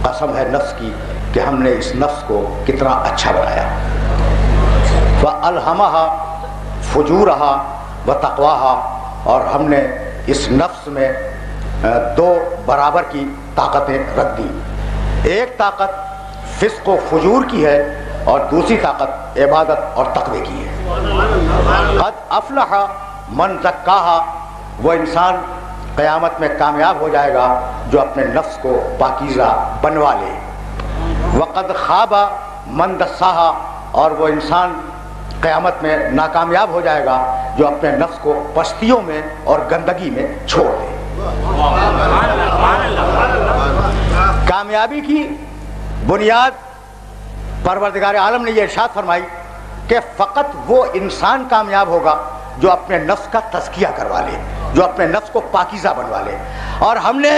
قسم ہے نفس کی کہ ہم نے اس نفس کو کتنا اچھا بنایا. وَأَلْهَمَهَا فُجُورَهَا وَتَقْوَاهَا، اور ہم نے اس نفس میں دو برابر کی طاقتیں رکھ دی. ایک طاقت فسق و فجور کی ہے اور دوسری طاقت عبادت اور تقوی کی ہے. قد افلح من زکاها، وہ انسان قیامت میں کامیاب ہو جائے گا جو اپنے نفس کو پاکیزہ بنوا لے. وقد خاب من دساها، اور وہ انسان قیامت میں ناکامیاب ہو جائے گا جو اپنے نفس کو پستیوں میں اور گندگی میں چھوڑ دے. کامیابی کی بنیاد پروردگار عالم نے یہ ارشاد فرمائی کہ فقط وہ انسان کامیاب ہوگا جو اپنے نفس کا تزکیہ کروا لے، جو اپنے نفس کو پاکیزہ بنوا لے. اور ہم نے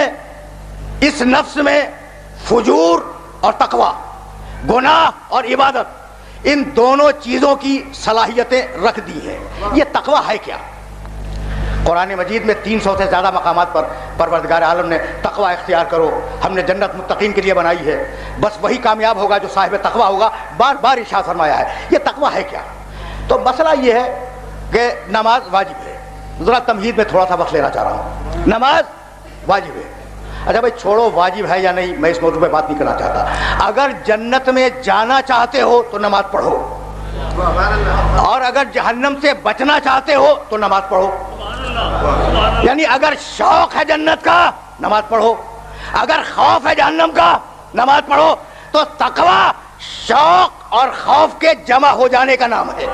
اس نفس میں فجور اور تقوی، گناہ اور عبادت، ان دونوں چیزوں کی صلاحیتیں رکھ دی ہیں. یہ تقوی ہے کیا؟ قرآن مجید میں 300 سے زیادہ مقامات پر پروردگار عالم نے تقوی اختیار کرو، ہم نے جنت متقین کے لیے بنائی ہے، بس وہی کامیاب ہوگا جو صاحب تقوی ہوگا، بار بار ارشاد فرمایا ہے. یہ تقوی ہے کیا؟ تو مسئلہ یہ ہے کہ نماز واجب ہے. ذرا تمہید میں تھوڑا سا وقت لینا چاہ رہا ہوں. نماز واجب ہے. اچھا بھائی چھوڑو واجب ہے یا نہیں، میں اس موضوع پہ بات نہیں کرنا چاہتا. اگر جنت میں جانا چاہتے ہو تو نماز پڑھو، اور اگر جہنم سے بچنا چاہتے ہو تو نماز پڑھو. یعنی اگر شوق ہے جنت کا نماز پڑھو، اگر خوف ہے جہنم کا نماز پڑھو. تو تقوی شوق اور خوف کے جمع ہو جانے کا نام ہے.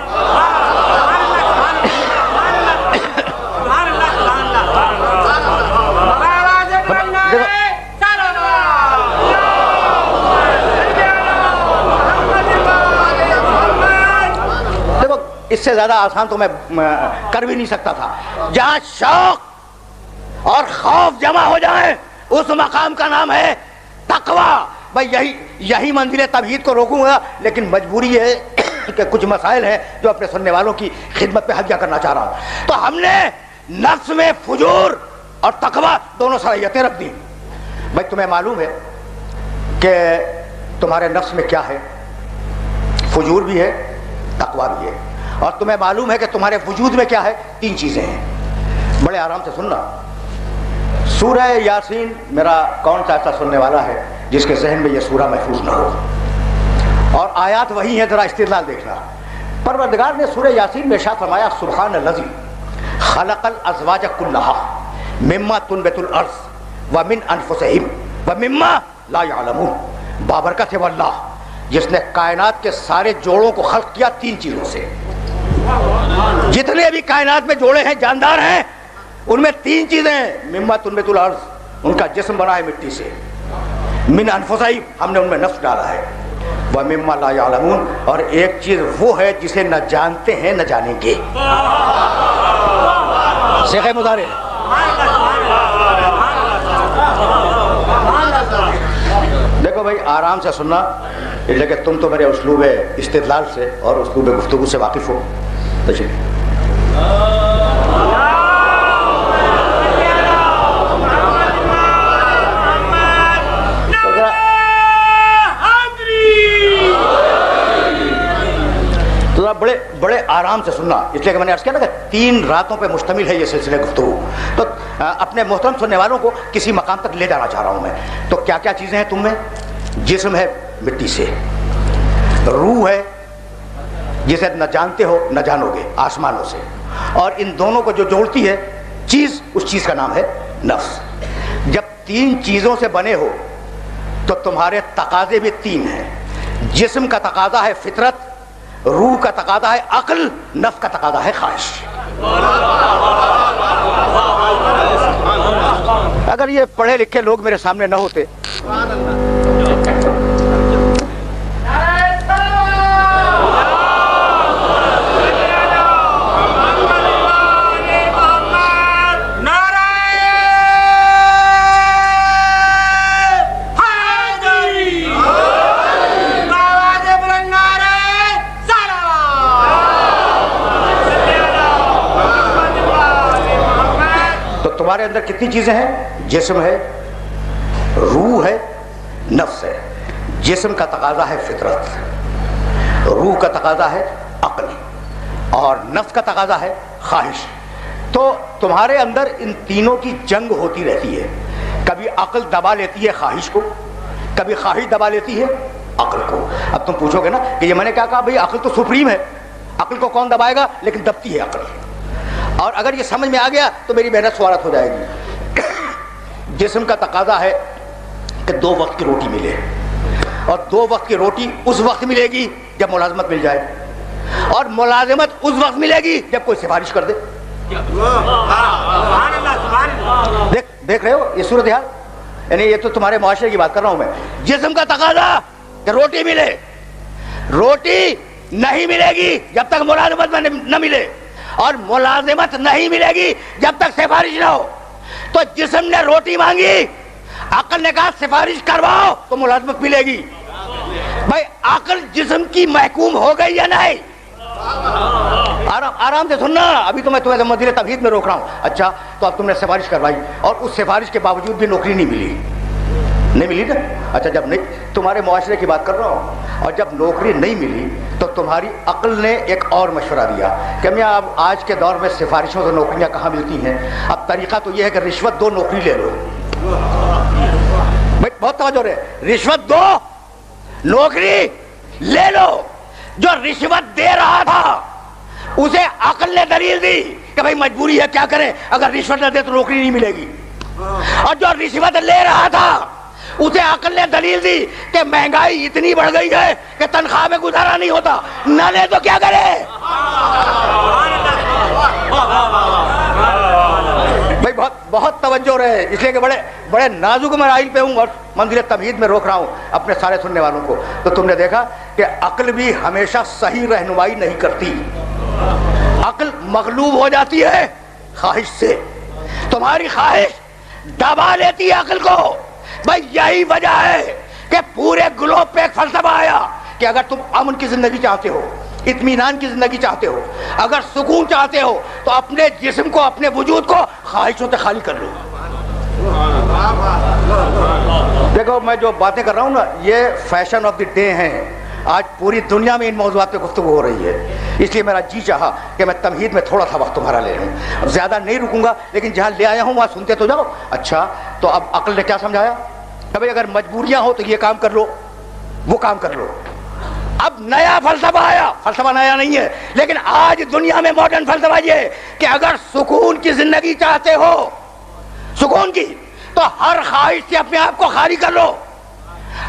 دیکھو اس سے زیادہ آسان تو میں کر بھی نہیں سکتا تھا. جہاں شوق اور خوف جمع ہو جائیں اس مقام کا نام ہے تقوی. بھائی یہی منزل تمہید کو روکوں گا، لیکن مجبوری ہے کہ کچھ مسائل ہیں جو اپنے سننے والوں کی خدمت پہ حجہ کرنا چاہ رہا ہوں. تو ہم نے نفس میں فجور اور تقوی دونوں صلاحیتیں رکھ دی. بھائی تمہیں معلوم ہے کہ تمہارے نفس میں کیا ہے؟ فجور بھی ہے، تقوی بھی ہے. اور تمہیں معلوم ہے کہ تمہارے وجود میں کیا ہے؟ 3 چیزیں ہیں. بڑے آرام سے سننا. سورہ یاسین، میرا کون سا ایسا سننے والا ہے جس کے ذہن میں یہ سورہ محفوظ نہ ہو؟ اور آیات وہی ہیں، ذرا استدلال دیکھنا. پروردگار نے سورہ یاسین میں ارشاد فرمایا سبحان الذی خلق الازواج کلها مما تنبت الارض ومن انفسہم ومما لا یعلمون. بابرکت ہے وہ اللہ جس نے کائنات کے سارے جوڑوں کو خلق کیا 3 چیزوں سے. جتنے بھی کائنات میں جوڑے ہیں، جاندار ہیں، ان میں 3 چیزیں ہیں. مما تنبت الارض، ان کا جسم بنا ہے مٹی سے. من انفسہم، ہم نے ان میں نفس ڈالا ہے. ومما لا یعلمون، اور ایک چیز وہ ہے جسے نہ جانتے ہیں نہ جانیں گے. شیخ مظاہرے دیکھو بھائی آرام سے سننا، اس لیے کہ تم تو میرے اسلوب استدلال سے اور اسلوب گفتگو سے واقف ہو. تو بڑے آرام سے سننا، اس لیے کہ میں نے عرض کیا نا کہ 3 راتوں پہ مشتمل ہے یہ سلسلہ گفتگو. تو اپنے محترم سننے والوں کو کسی مقام تک لے جانا چاہ رہا ہوں میں. تو کیا کیا چیزیں ہیں تم میں؟ جسم ہے مٹی سے، روح ہے جسے نہ جانتے ہو نہ جانو گے آسمانوں سے، اور ان دونوں کو جو جوڑتی ہے چیز، اس چیز کا نام ہے نفس. جب 3 چیزوں سے بنے ہو تو تمہارے تقاضے بھی 3 ہیں. جسم کا تقاضا ہے فطرت، روح کا تقاضا ہے عقل، نفس کا تقاضا ہے خواہش. اگر یہ پڑھے لکھے لوگ میرے سامنے نہ ہوتے تمہارے اندر کتنی چیزیں ہیں؟ جسم ہے، روح ہے، نفس ہے، جسم کا تقاضا ہے فطرت، روح کا تقاضا ہے عقل، اور نفس کا تقاضا ہے خواہش۔ تو تمہارے اندر ان تینوں کی جنگ ہوتی رہتی ہے، کبھی عقل دبا لیتی ہے خواہش کو، کبھی خواہش دبا لیتی ہے عقل کو۔ اب تم پوچھو گے نا کہ یہ میں نے کیا کہا، بھئی عقل تو سپریم ہے، عقل کو کون دبائے گا، لیکن دبتی ہے عقل۔ اور اگر یہ سمجھ میں آ گیا تو میری محنت سوارت ہو جائے گی۔ جسم کا تقاضا ہے کہ 2 وقت کی روٹی ملے، اور 2 وقت کی روٹی اس وقت ملے گی جب ملازمت مل جائے، اور ملازمت اس وقت ملے گی جب کوئی سفارش کر دے۔ دیکھ رہے ہو یہ صورتحال، یعنی یہ تو تمہارے معاشرے کی بات کر رہا ہوں میں۔ جسم کا تقاضا کہ روٹی ملے، روٹی نہیں ملے گی جب تک ملازمت میں نہ ملے، اور ملازمت نہیں ملے گی جب تک سفارش نہ ہو۔ تو جسم نے روٹی مانگی، عقل نے کہا سفارش کرواؤ تو ملازمت ملے گی۔ بھائی عقل جسم کی محکوم ہو گئی یا نہیں؟ آرام سے سننا، ابھی تو میں تمہیں مدیر تمہید میں روک رہا ہوں۔ اچھا تو اب تم نے سفارش کروائی اور اس سفارش کے باوجود بھی نوکری نہیں ملی نا؟ اچھا جب نہیں، تمہارے معاشرے کی بات کر رہا ہوں، اور جب نوکری نہیں ملی تو تمہاری عقل نے ایک اور مشورہ دیا کہ میاں اب آج کے دور میں سفارشوں سے نوکریاں کہاں ملتی ہیں، اب طریقہ تو یہ ہے کہ رشوت دو، نوکری لے لو۔ بھائی بہت توجہ رہے، رشوت دو نوکری لے لو۔ جو رشوت دے رہا تھا اسے عقل نے دلیل دی کہ بھائی مجبوری ہے، کیا کریں، اگر رشوت نہ دے تو نوکری نہیں ملے گی۔ اور جو رشوت لے رہا تھا اسے عقل نے دلیل دی کہ مہنگائی اتنی بڑھ گئی ہے کہ تنخواہ میں گزارا نہیں ہوتا، نہ لے تو کیا کرے۔ بھائی بہت توجہ رہے، اس لیے کہ بڑے نازک مراحل پہ ہوں اور منزل تمہید میں روک رہا ہوں اپنے سارے سننے والوں کو۔ تو تم نے دیکھا کہ عقل بھی ہمیشہ صحیح رہنمائی نہیں کرتی، عقل مغلوب ہو جاتی ہے خواہش سے، تمہاری خواہش دبا لیتی ہے عقل کو۔ بھائی یہی وجہ ہے کہ پورے گلوب پہ ایک فلسفہ آیا کہ اگر تم امن کی زندگی چاہتے ہو، اطمینان کی زندگی چاہتے ہو، اگر سکون چاہتے ہو تو اپنے جسم کو، اپنے وجود کو خواہشوں سے خالی کر لو۔ دیکھو میں جو باتیں کر رہا ہوں نا، یہ فیشن آف دی ڈے ہیں، آج پوری دنیا میں ان موضوعات پہ گفتگو ہو رہی ہے، اس لیے میرا جی چاہا کہ میں تمہید میں تھوڑا سا وقت تمہارا لے لوں، زیادہ نہیں رکوں گا، لیکن جہاں لے آیا ہوں وہاں سنتے تو جاؤ۔ اچھا تو اب عقل نے کیا سمجھایا کہ بھائی اگر مجبوریاں ہو تو یہ کام کر لو، وہ کام کر لو۔ اب نیا فلسفہ آیا، فلسفہ نیا نہیں ہے لیکن آج دنیا میں ماڈرن فلسفہ یہ ہے کہ اگر سکون کی زندگی چاہتے ہو، سکون کی، تو ہر خواہش سے اپنے آپ کو خالی کر لو۔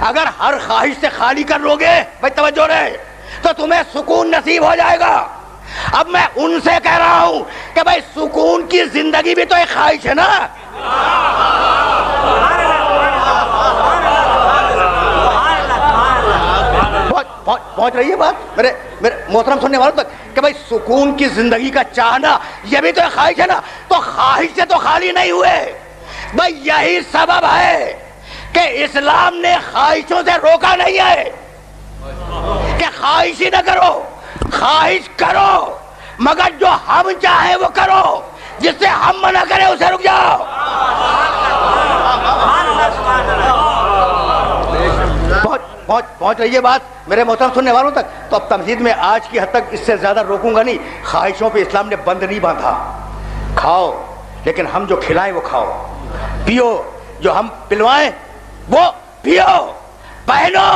اگر ہر خواہش سے خالی کر لو گے، بھائی توجہ رہے، تو تمہیں سکون نصیب ہو جائے گا۔ اب میں ان سے کہہ رہا ہوں کہ بھائی سکون کی زندگی بھی تو ایک خواہش ہے نا۔ پہنچ رہی ہے بات میرے محترم سننے والوں تک کہ بھائی سکون کی زندگی کا چاہنا یہ بھی تو ایک خواہش ہے نا۔ تو خواہش سے تو خالی نہیں ہوئے، بھائی یہی سبب ہے کہ اسلام نے خواہشوں سے روکا نہیں ہے کہ خواہش ہی نہ کرو، خواہش کرو مگر جو ہم چاہیں وہ کرو، جس سے ہم منع کریں اسے رک جاؤ۔ پہنچ رہی ہے بات میرے محترم سننے والوں تک؟ تو اب تمہید میں آج کی حد تک اس سے زیادہ روکوں گا نہیں۔ خواہشوں پہ اسلام نے بند نہیں باندھا، کھاؤ لیکن ہم جو کھلائیں وہ کھاؤ، پیو جو ہم پلوائیں وہ پیو، پہنو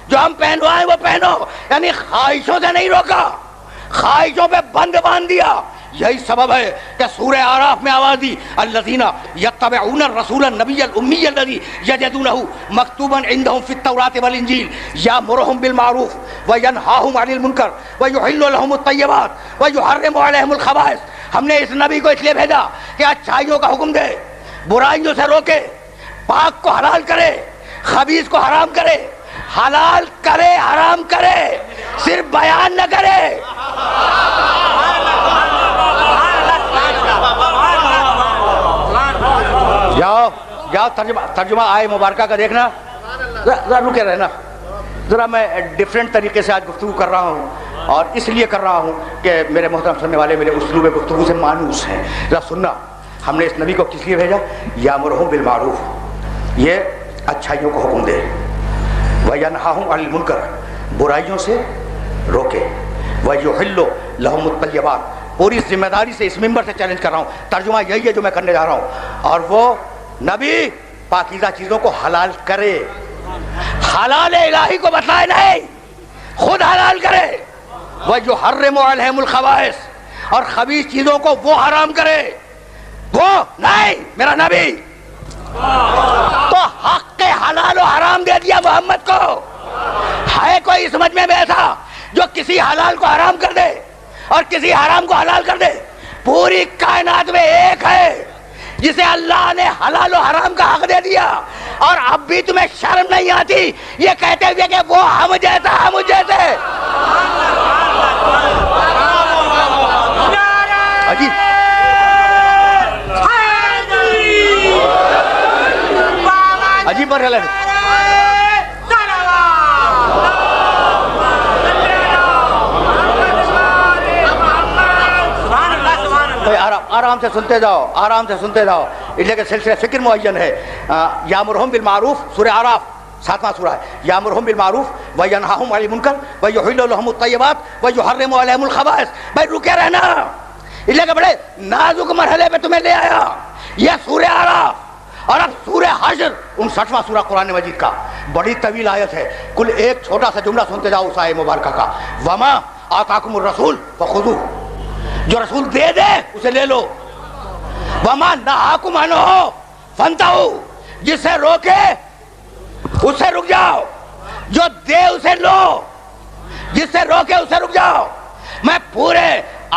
جو ہم پہنوائیں وہ پہنو، یعنی خواہشوں سے نہیں روکا، خواہشوں پہ بند باندھ دیا۔ یہی سبب ہے کہ سورہ اعراف میں آواز دی، الذین یتبعون الرسول النبی الامی الذی یجدونہ مکتوبا عندہم فی التوراۃ والانجیل یامرہم بالمعروف وینہاہم عن المنکر ویحل لہم الطیبات ویحرم علیہم الخبائث۔ ہم نے اس نبی کو اس لیے بھیجا کہ اچھائیوں کا حکم دے، برائیوں سے روکے، پاک کو حلال کرے، خبیث کو حرام کرے، حلال کرے حرام کرے، صرف بیان نہ کرے۔ جاؤ ترجمہ آئے مبارکہ کا دیکھنا، ذرا رکے رہنا، ذرا میں ڈیفرنٹ طریقے سے آج گفتگو کر رہا ہوں، اور اس لیے کر رہا ہوں کہ میرے محترم سننے والے میرے اسلوب گفتگو سے مانوس ہیں۔ ذرا سننا، ہم نے اس نبی کو کس لیے بھیجا؟ یامرہم بالمعروف، یہ اچھائیوں کو حکم دے، وَيَنْهَاهُمْ عَنِ الْمُنْكَرِ، برائیوں سے روکے، وَيُحِلُّ لَهُمُ الطَّيِّبَاتِ، پوری ذمہ داری سے اس منبر سے چیلنج کر رہا ہوں، ترجمہ یہی ہے جو میں کرنے جا رہا ہوں، اور وہ نبی پاکیزہ چیزوں کو حلال کرے، حلال الہی کو بتلائے نہیں، خود حلال کرے، وَيُحَرِّمُ عَلَيْهِمُ الْخَبَائِثَ، اور خبیث چیزوں کو وہ حرام کرے، وہ نہیں میرا نبی۔ تو حق کے حلال و حرام دے دیا محمد کو۔ ہے کوئی اس مجمع میں ایسا جو کسی حلال کو حرام کر دے اور کسی حرام کو حلال کر دے؟ پوری کائنات میں ایک ہے جسے اللہ نے حلال و حرام کا حق دے دیا، اور اب بھی تمہیں شرم نہیں آتی یہ کہتے ہوئے کہ وہ ہم جیسا ہم جیسے؟ عجیب عجیب مرحلہ ہے۔ آرام سے سنتے جاؤ، آرام سے سنتے جاؤ، اس لیے کہ سلسلہ فکر معین ہے۔ یامرہم بالمعروف، سورہ اعراف 7واں سورہ ہے، یامرہم بالمعروف وینہاہم عن المنکر ویحل لہم الطیبات ویحرم علیہم الخبائث۔ بھائی رکے رہنا، اس لیے کہ بڑے نازک مرحلے پہ تمہیں لے آیا یہ سورہ اعراف۔ اور اب سورہ حشر 59واں سورہ قرآن مجید کا، بڑی طویل آیت ہے، کل ایک چھوٹا سا جملہ سنتے جاؤ اس آیت مبارکہ کا، وما آتاکم الرسول فخذوہ، جو رسول دے دے اسے لے لو، وما نہاکم عنہ فانتہوا، جس سے روکے اس سے رک جاؤ، جو دے اسے لو، جس سے روکے اس سے رک جاؤ۔ میں پورے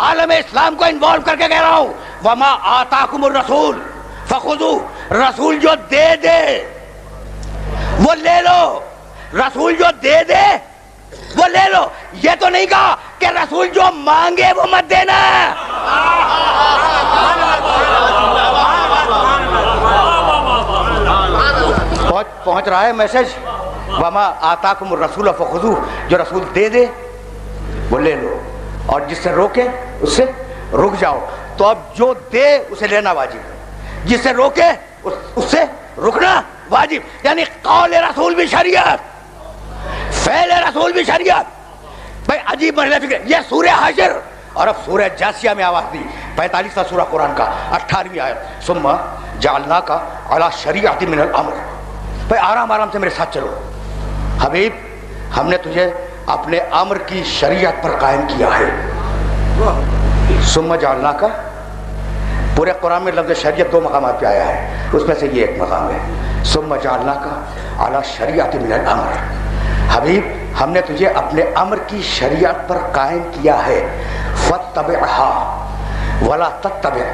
عالم اسلام کو انوالو کر کے کہہ رہا ہوں، وما آتاکم الرسول فخذوہ، رسول جو دے دے وہ لے لو، رسول جو دے دے وہ لے لو۔ یہ تو نہیں کہا کہ رسول جو مانگے وہ مت دینا۔ پہنچ رہا ہے میسج؟ وما آتاکم الرسول فخذوہ، جو رسول دے دے وہ لے لو، اور جس سے روکے اس سے رک جاؤ۔ تو اب جو دے اسے لینا واجب، جس سے روکے اس سے رکنا واجب، یعنی قول رسول بھی شریعت، فعل رسول بھی شریعت۔ بھائی عجیب مرحلہ فکر، یہ سورہ حشر، اور اب سورہ جاسیہ میں آواز دی، 45واں سورہ قرآن کا 18ویں آیت، ثم جعلناک علی شریعۃ من الامر۔ بھائی آرام آرام سے میرے ساتھ چلو۔ حبیب ہم نے تجھے اپنے امر کی شریعت پر قائم کیا ہے۔ ثم جعلناک، پورے قرآن میں لفظ شریعت 2 مقامات پہ آیا ہے، اس میں سے یہ ایک مقام ہے، ثم جعلناک علی شریعۃ من الامر۔ حبیب ہم نے تجھے اپنے امر کی شریعت پر قائم کیا ہے، فاتبعھا ولا تتبع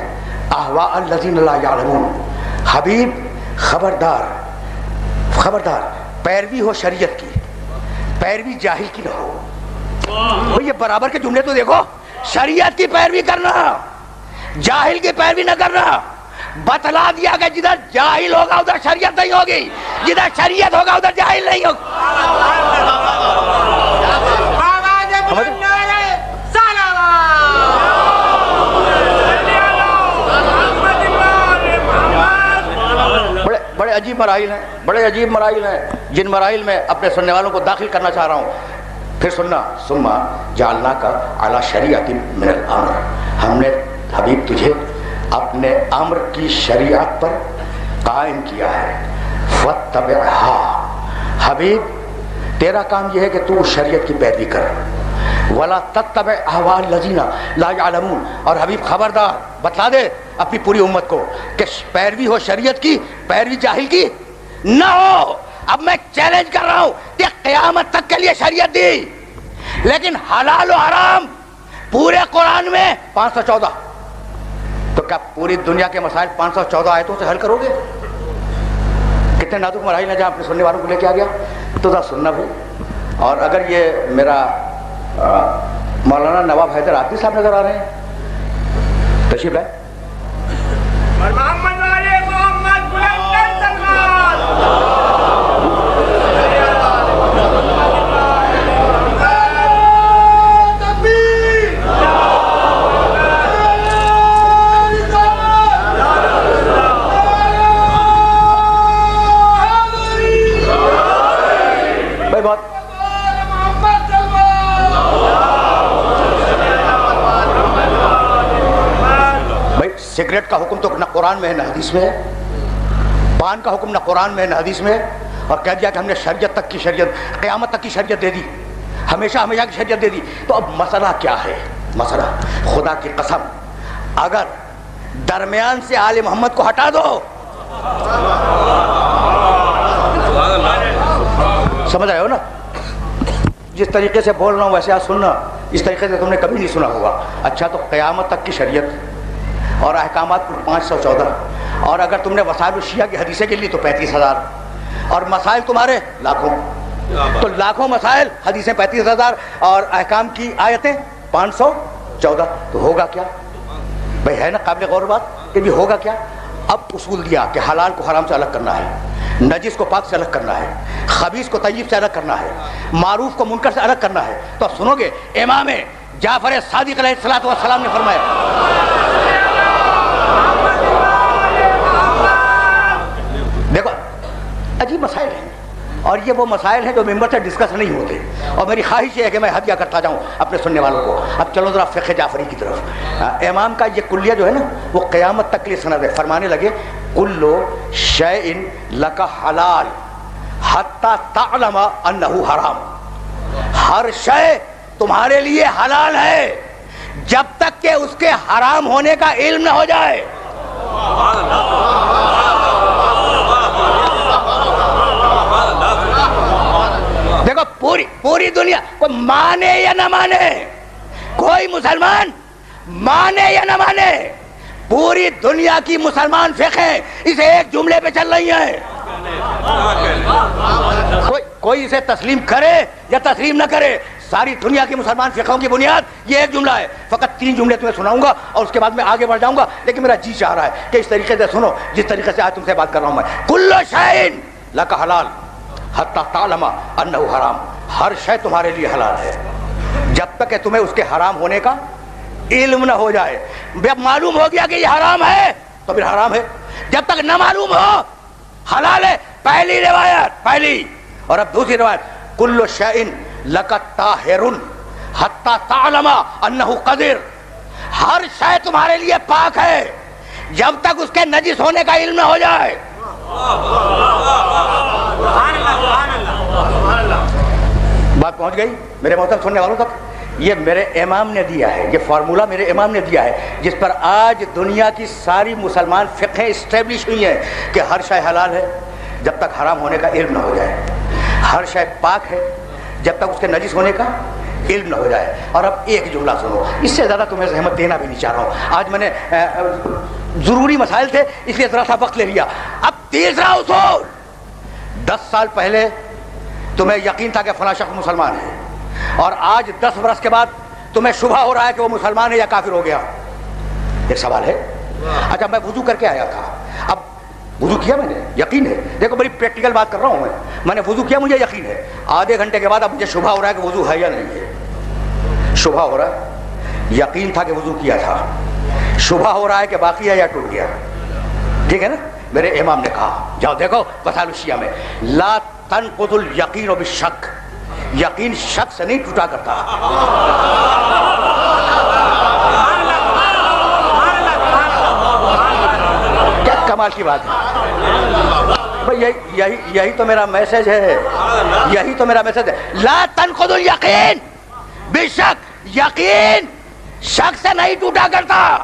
اہواء الذین لا یعلمون۔ حبیب خبردار خبردار، پیروی ہو شریعت کی، پیروی جاہل کی نہ ہو۔ یہ برابر کے جملے تو دیکھو، شریعت کی پیروی کرنا، جاہل کی پیروی نہ کرنا۔ بتلا دیا کہ جدھر جاہل ہوگا ادھر شریعت نہیں ہوگی، جدھر شریعت ہوگا ادھر جاہل نہیں ہوگا۔ بڑے عجیب مراحل ہیں، بڑے عجیب مراحل ہیں، جن مراحل میں اپنے سننے والوں کو داخل کرنا چاہ رہا ہوں۔ پھر سننا، ثم جعلناک علی شریعۃ من الامر، ہم نے حبیب تجھے اپنے امر کی شریعت پر قائم کیا ہے، فاتبعھا۔ حبیب تیرا کام یہ ہے کہ تو شریعت کی پیروی کر، ولا تتبع اہواء الذین لا یعلمون۔ اور حبیب خبردار بتلا دے اپنی پوری امت کو کہ پیروی ہو شریعت کی، پیروی جاہل کی نہ ہو۔ اب میں چیلنج کر رہا ہوں کہ قیامت تک کے لیے شریعت دی، لیکن حلال و حرام پورے قرآن میں 514، تو کیا پوری دنیا کے مسائل 514 آیتوں سے حل کرو گے؟ کتنے نازک مراحل ہیں جہاں اپنے سننے والوں کو لے کے آ گیا، تو ذرا سننا بھی۔ اور اگر یہ میرا مولانا نواب حیدر عابدی صاحب نظر آ رہے ہیں، تشریف لائیں۔ بھائی بات بھائی سگریٹ کا حکم تو نہ قرآن میں ہے نہ حدیث میں ہے، پان کا حکم نہ قرآن میں ہے نہ حدیث میں ہے، اور کہہ دیا کہ ہم نے شریعت تک کی شریعت، قیامت تک کی شریعت دے دی، ہمیشہ ہمیشہ کی شریعت دے دی. تو اب مسئلہ کیا ہے؟ مسئلہ خدا کی قسم اگر درمیان سے آل محمد کو ہٹا دو، سمجھ آئے ہو نا؟ جس طریقے سے بول رہا ہوں ویسے آج سننا، اس طریقے سے تم نے کبھی نہیں سنا ہوگا. اچھا تو قیامت تک کی شریعت اور احکامات 514، اور اگر تم نے وسائل الشیعہ کی حدیثیں کے لی تو 35,000، اور مسائل تمہارے لاکھوں، تو لاکھوں مسائل، حدیثیں 35,000 اور احکام کی آیتیں 514. تو ہوگا کیا بھائی؟ ہے نا قابل غور بات کہ بھی ہوگا کیا؟ اب اصول دیا کہ حلال کو حرام سے الگ کرنا ہے، نجس کو پاک سے الگ کرنا ہے، خبیث کو طیب سے الگ کرنا ہے، معروف کو منکر سے الگ کرنا ہے. تو اب سنو گے امام جعفر صادق علیہ الصلوۃ والسلام نے فرمایا، دیکھو عجیب مسائل ہیں، اور یہ وہ مسائل ہیں جو ممبر سے ڈسکس نہیں ہوتے، اور میری خواہش یہ ہے کہ میں ہدیہ کرتا جاؤں اپنے سننے والوں کو. اب چلو ذرا فقہ جعفری کی طرف. امام کا یہ کلیہ جو ہے نا وہ قیامت تک کے لیے سند ہے. فرمانے لگے کلو شیء لک حلال حتی تعلم انہ حرام، ہر شے تمہارے لیے حلال ہے جب تک کہ اس کے حرام ہونے کا علم نہ ہو جائے. دیکھو پوری دنیا کوئی مانے یا نہ مانے، کوئی مسلمان مانے یا نہ مانے، پوری دنیا کی مسلمان فقہ اسے ایک جملے پہ چل رہی ہیں. کوئی اسے تسلیم کرے یا تسلیم نہ کرے، ساری دنیا کی مسلمان فقہوں کی بنیاد یہ ایک جملہ ہے. فقط 3 جملے تمہیں سناؤں گا اور اس کے بعد میں آگے بڑھ جاؤں گا، لیکن میرا جی چاہ رہا ہے کہ اس طریقے سے سنو جس طریقے سے آج تم سے بات کر رہا ہوں میں. کل شیء لک حلال حتی تعلم انہ حرام، ہر شے تمہارے لیے حلال ہے جب تک کہ تمہیں اس کے حرام ہونے کا علم نہ ہو جائے. جب معلوم ہو گیا کہ یہ حرام ہے تو پھر حرام ہے، جب تک نہ معلوم ہو حلال ہے. پہلی روایت پہلی. اور اب دوسری روایت کل شیء لک طاہر حتی تعلم انہ قذر، ہر شے تمہارے لیے پاک ہے جب تک اس کے نجس ہونے کا علم نہ ہو جائے. بات پہنچ گئی میرے محترم سننے والوں تک؟ یہ میرے امام نے دیا ہے، یہ فارمولہ میرے امام نے دیا ہے جس پر آج دنیا کی ساری مسلمان فقہیں اسٹیبلش ہوئی ہیں کہ ہر شے حلال ہے جب تک حرام ہونے کا علم نہ ہو جائے، ہر شے پاک ہے جب تک اس کے نجس ہونے کا علم نہ ہو جائے. اور اب ایک جملہ سنو، اس سے زیادہ تمہیں زحمت دینا بھی نہیں چاہ رہا ہوں. آج میں نے ضروری مسائل تھے اس لیے ذرا سا وقت لے لیا. اب تیسرا اصول، 10 سال پہلے تمہیں یقین تھا کہ فلاں شخص مسلمان ہے، اور آج 10 برس کے بعد تمہیں شبہ ہو رہا ہے کہ وہ مسلمان ہے یا کافر ہو گیا. ایک سوال ہے. اچھا میں وضو کر کے آیا تھا، اب وضو کیا میں نے، یقین ہے، دیکھو بڑی پریکٹیکل بات کر رہا ہوں میں نے وضو کیا، مجھے یقین ہے. آدھے گھنٹے کے بعد اب مجھے شبہ ہو رہا ہے کہ وضو ہے یا نہیں ہے. شبہ ہو رہا ہے، یقین تھا کہ وضو کیا تھا، شبہ ہو رہا ہے کہ باقی ہے یا ٹوٹ گیا. ٹھیک ہے نا؟ میرے امام نے کہا جاؤ دیکھو وسائل الشیعہ میں، لا تنقض الیقین بالشک، یقین شک سے نہیں ٹوٹا کرتا. کیا کمال کی بات ہے بھائی، یہی تو میرا میسج ہے، یہی تو میرا میسج ہے. لا تنقض الیقین بالشک، یقین شک سے نہیں ٹوٹا کرتا.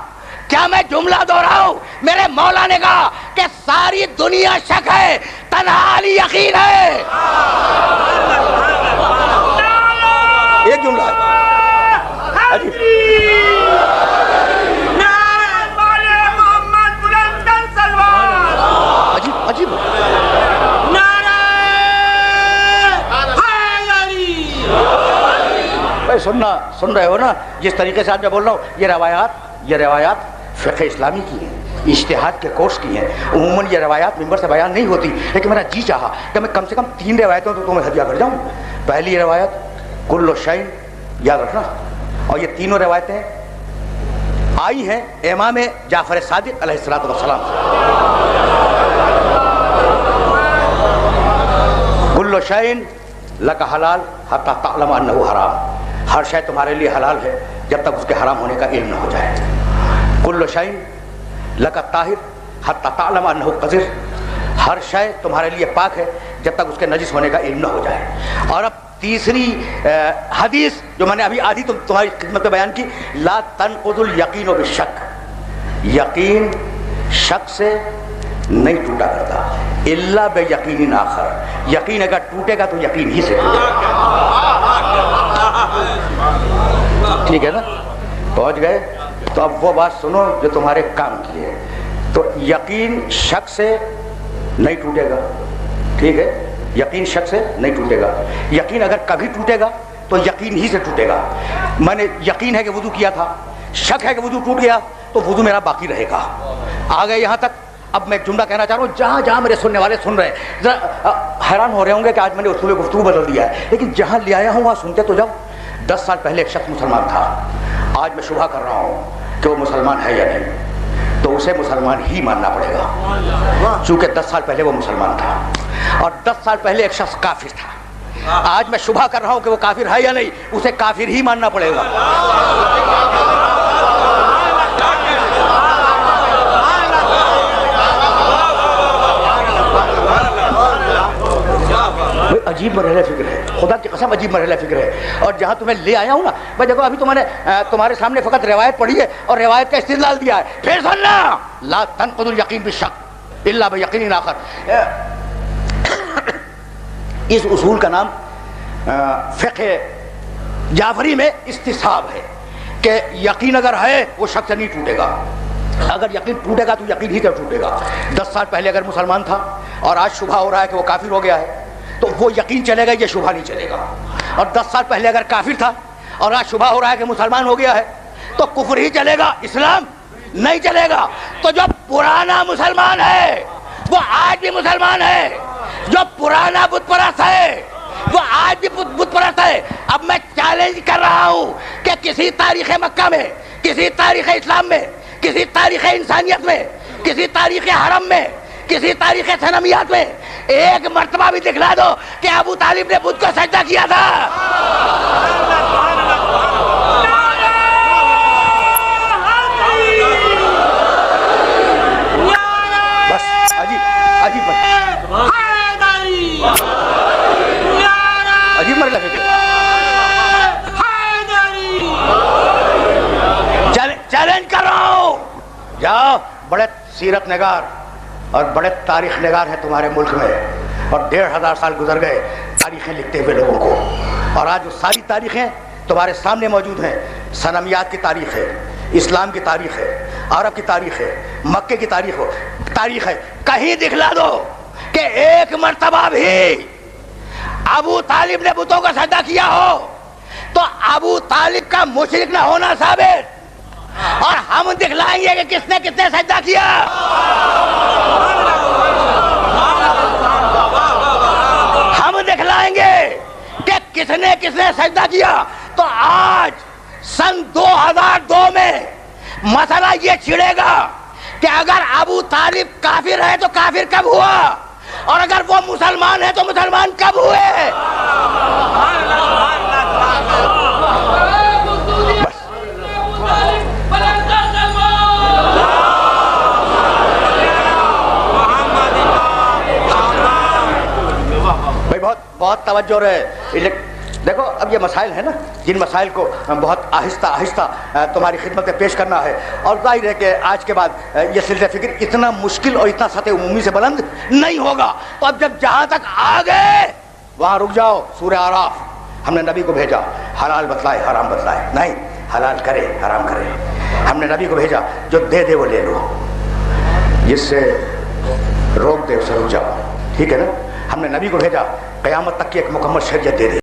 کیا میں جملہ دوہراؤں؟ میرے مولا نے کہا کہ ساری دنیا شک ہے، تنہا علی یقین ہے. ایک جملہ ہے عجیب. عجیب بھائی سن رہے ہو نا جس طریقے سے آج میں بول رہا ہوں. یہ روایات فقہ اسلامی کی ہیں، اجتہاد کے کورس کی ہیں. عموماً یہ روایات ممبر سے بیان نہیں ہوتی، لیکن میرا جی چاہا کہ میں کم سے کم 3 روایتوں تو تمہیں ہدیہ کر جاؤں. پہلی روایت کل شیء، یاد رکھنا، اور یہ تینوں روایتیں آئی ہیں امام جعفر صادق علیہ الصلوۃ والسلام سے. کل شیء لک حلال حتی تعلم انہ حرام، ہر شے تمہارے لیے حلال ہے جب تک اس کے حرام ہونے کا علم نہ ہو جائے. کل شیء لک طاہر حتی تعلم انہ قذر، ہر شے تمہارے لیے پاک ہے جب تک اس کے نجس ہونے کا علم نہ ہو جائے. اور اب تیسری حدیث جو میں نے ابھی آدھی تمہاری خدمت میں بیان کی، لا تنقض الیقین بالشک، یقین شک سے نہیں ٹوٹا کرتا الا بیقین آخر، یقین اگر ٹوٹے گا تو یقین ہی سے ٹوٹے گا. ٹھیک ہے نا، پہنچ گئے؟ تو اب وہ بات سنو جو تمہارے کام کی ہے. تو یقین شک سے نہیں ٹوٹے گا، ٹھیک ہے، یقین شک سے نہیں ٹوٹے گا. یقین اگر کبھی ٹوٹے گا تو یقین ہی سے ٹوٹے گا. میں نے یقین ہے کہ وضو کیا تھا، شک ہے کہ وضو ٹوٹ گیا تو وضو میرا باقی رہے گا. آ گئے یہاں تک. اب میں ایک جملہ کہنا چاہ رہا ہوں، جہاں جہاں میرے سننے والے سن رہے ہیں ذرا حیران ہو رہے ہوں گے کہ آج میں نے اصول گفتگو بدل دیا ہے، لیکن جہاں لے آیا ہوں وہاں سنتے تو جاؤ. 10 سال پہلے ایک شخص مسلمان تھا، آج میں شبہ کر رہا ہوں کہ وہ مسلمان ہے یا نہیں، تو اسے مسلمان ہی ماننا پڑے گا، چونکہ 10 سال پہلے وہ مسلمان تھا. اور 10 سال پہلے ایک شخص کافر تھا، آج میں شبہ کر رہا ہوں کہ وہ کافر ہے یا نہیں، اسے کافر ہی ماننا پڑے گا. عجیب مرحلہ فکر ہے، خدا کی قسم عجیب مرحلہ فکر ہے. اور جہاں تمہیں لے آیا ہوں نا، میں دیکھو ابھی تو میں نے تمہارے سامنے فقط روایت پڑھی ہے اور روایت کا استدلال دیا ہے. پھر سننا، لا تنقض الیقین بالشک الا بیقین آخر. اس اصول کا نام فقہ جعفری میں استصحاب ہے کہ یقین اگر ہے وہ شک سے نہیں ٹوٹے گا، اگر یقین ٹوٹے گا تو یقین ہی سے ٹوٹے گا. 10 سال پہلے اگر مسلمان تھا اور آج شبہ ہو رہا ہے کہ وہ کافر ہو گیا ہے تو وہ یقین چلے گا، یہ شبہ نہیں چلے گا. اور 10 سال پہلے اگر کافر تھا اور آج شبہ ہو رہا ہے کہ مسلمان ہو گیا ہے تو کفر ہی چلے گا، اسلام نہیں چلے گا. تو جو پرانا مسلمان ہے وہ آج بھی مسلمان ہے، جو پرانا بت پرست ہے وہ آج بھی بت پرست ہے. اب میں چیلنج کر رہا ہوں کہ کسی تاریخ مکہ میں، کسی تاریخ اسلام میں، کسی تاریخ انسانیت میں، کسی تاریخ حرم میں، کسی تاریخ صنمیات میں ایک مرتبہ بھی دکھلا دو کہ ابو طالب نے بدھ کو سجدہ کیا تھا. بس عجیب عجیب عجیب مرحلہ فکر. چیلنج کر رہا ہوں، جاؤ. بڑے سیرت نگار اور بڑے تاریخ نگار ہیں تمہارے ملک میں، اور 1500 سال گزر گئے تاریخیں لکھتے ہوئے لوگوں کو، اور آج وہ ساری تاریخیں تمہارے سامنے موجود ہیں. صنمیات کی تاریخ ہے، اسلام کی تاریخ ہے، عرب کی تاریخ ہے، مکے کی تاریخ ہے. کہیں دکھلا دو کہ ایک مرتبہ بھی ابو طالب نے بتوں کا سجدہ کیا ہو تو ابو طالب کا مشرک نہ ہونا ثابت، اور ہم دکھلائیں گے کہ کس نے کتنے سجدہ کیا. ہم دکھلائیں گے کہ کس نے سجدہ کیا. تو آج سن 2002 میں مسئلہ یہ چھڑے گا کہ اگر ابو طالب کافر ہے تو کافر کب ہوا، اور اگر وہ مسلمان ہے تو مسلمان کب ہوئے. بہت توجہ رہے. دیکھو اب یہ مسائل ہیں نا جن مسائل کو بہت آہستہ آہستہ تمہاری خدمت میں پیش کرنا ہے، اور ظاہر ہے کہ آج کے بعد یہ سلسلہ فکر اتنا مشکل اور اتنا سطح عمومی سے بلند نہیں ہوگا. تو اب جب جہاں تک آ گئے وہاں رک جاؤ. سورہ اعراف، ہم نے نبی کو بھیجا حلال بتلائے حرام بتلائے نہیں، حلال کرے حرام کرے. ہم نے نبی کو بھیجا جو دے وہ لے لو، جس سے روک دے اسے رک جاؤ. ٹھیک ہے نا. ہم نے نبی کو بھیجا قیامت تک کی ایک مکمل شریعت دے دے.